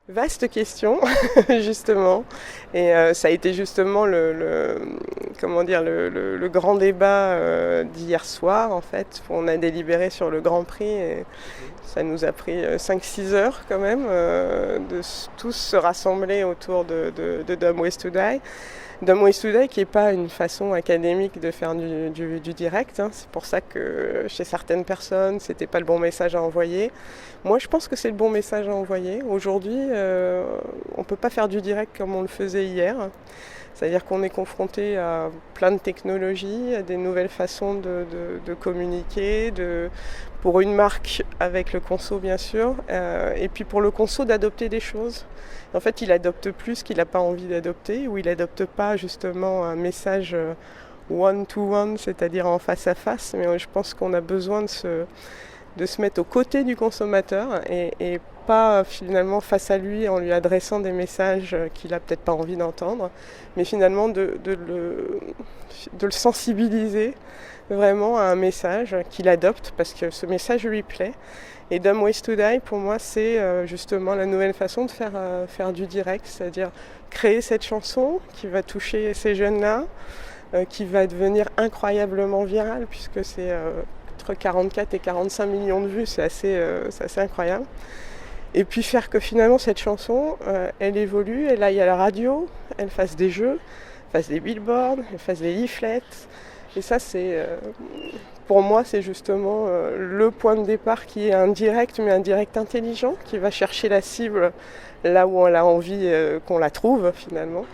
Vaste question, justement. Et ça a été justement comment dire, le grand débat d'hier soir, en fait. On a délibéré sur le Grand Prix et ça nous a pris 5-6 heures quand même de tous se rassembler autour de Dumb Ways to Die. Dumb Ways to Die qui n'est pas une façon académique de faire du direct. Hein. C'est pour ça que chez certaines personnes, c'était pas le bon message à envoyer. Moi, je pense que c'est le bon message à envoyer. Aujourd'hui, on ne peut pas faire du direct comme on le faisait hier. C'est-à-dire qu'on est confronté à plein de technologies, à des nouvelles façons de communiquer, pour une marque avec le conso bien sûr, et puis pour le conso d'adopter des choses. En fait, il adopte plus ce qu'il n'a pas envie d'adopter, ou il n'adopte pas justement un message one-to-one, c'est-à-dire en face à face, mais je pense qu'on a besoin de se mettre aux côtés du consommateur et pas finalement face à lui en lui adressant des messages qu'il n'a peut-être pas envie d'entendre, mais finalement de le sensibiliser vraiment à un message qu'il adopte parce que ce message lui plaît. Et Dumb Ways to Die, pour moi, c'est justement la nouvelle façon de faire du direct, c'est-à-dire créer cette chanson qui va toucher ces jeunes-là, qui va devenir incroyablement virale puisque c'est entre 44 et 45 millions de vues, c'est assez incroyable. Et puis faire que finalement cette chanson, elle évolue, elle aille à la radio, elle fasse des jeux, elle fasse des billboards, elle fasse des leaflets. Et ça, pour moi, c'est justement le point de départ qui est indirect, mais un direct intelligent, qui va chercher la cible là où on a envie qu'on la trouve finalement.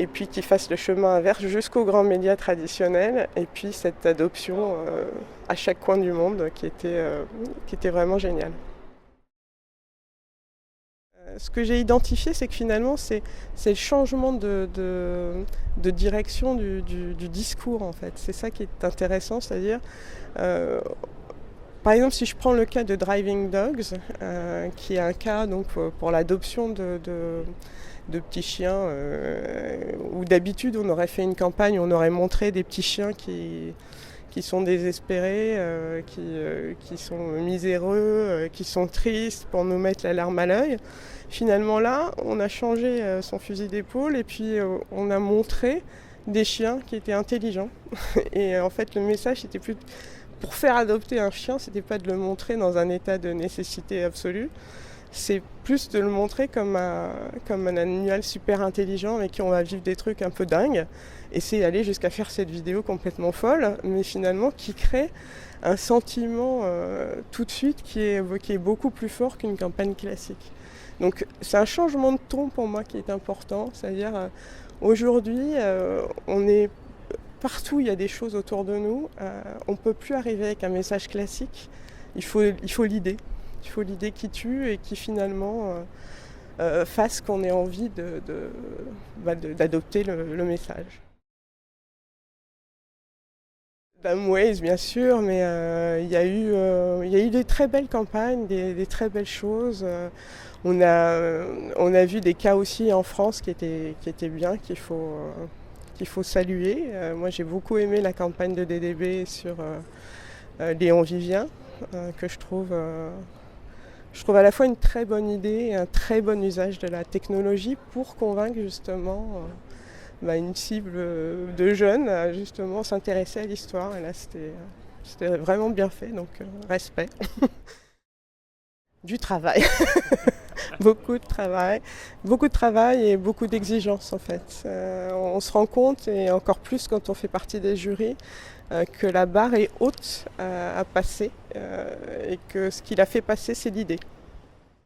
Et puis qui fasse le chemin inverse jusqu'aux grands médias traditionnels. Et puis cette adoption à chaque coin du monde qui était vraiment géniale. Ce que j'ai identifié, c'est que finalement, c'est le changement de direction du discours, en fait. C'est ça qui est intéressant, c'est-à-dire, par exemple, si je prends le cas de Driving Dogs, qui est un cas donc, pour l'adoption de petits chiens, où d'habitude, on aurait fait une campagne, on aurait montré des petits chiens qui sont désespérés, qui sont miséreux, qui sont tristes pour nous mettre la larme à l'œil. Finalement là, on a changé son fusil d'épaule et puis on a montré des chiens qui étaient intelligents. Et en fait, le message, c'était plus pour faire adopter un chien, c'était pas de le montrer dans un état de nécessité absolue. C'est plus de le montrer comme un animal super intelligent avec qui on va vivre des trucs un peu dingues. Et c'est aller jusqu'à faire cette vidéo complètement folle, mais finalement qui crée un sentiment tout de suite qui est beaucoup plus fort qu'une campagne classique. Donc c'est un changement de ton pour moi qui est important, c'est-à-dire aujourd'hui on est partout, il y a des choses autour de nous, on ne peut plus arriver avec un message classique, il faut l'idée. Il faut l'idée qui tue et qui finalement fasse qu'on ait envie d'adopter le message. Dumb Ways, bien sûr, mais il y a eu des très belles campagnes, des très belles choses. On a vu des cas aussi en France qui étaient bien, qu'il faut saluer. Moi, j'ai beaucoup aimé la campagne de DDB sur Léon Vivien, que je trouve à la fois une très bonne idée et un très bon usage de la technologie pour convaincre justement une cible de jeunes à justement s'intéresser à l'histoire. Et là, c'était vraiment bien fait, donc respect. Du travail, beaucoup de travail et beaucoup d'exigences en fait. On se rend compte, et encore plus quand on fait partie des jurys, que la barre est haute à passer et que ce qui l'a fait passer, c'est l'idée.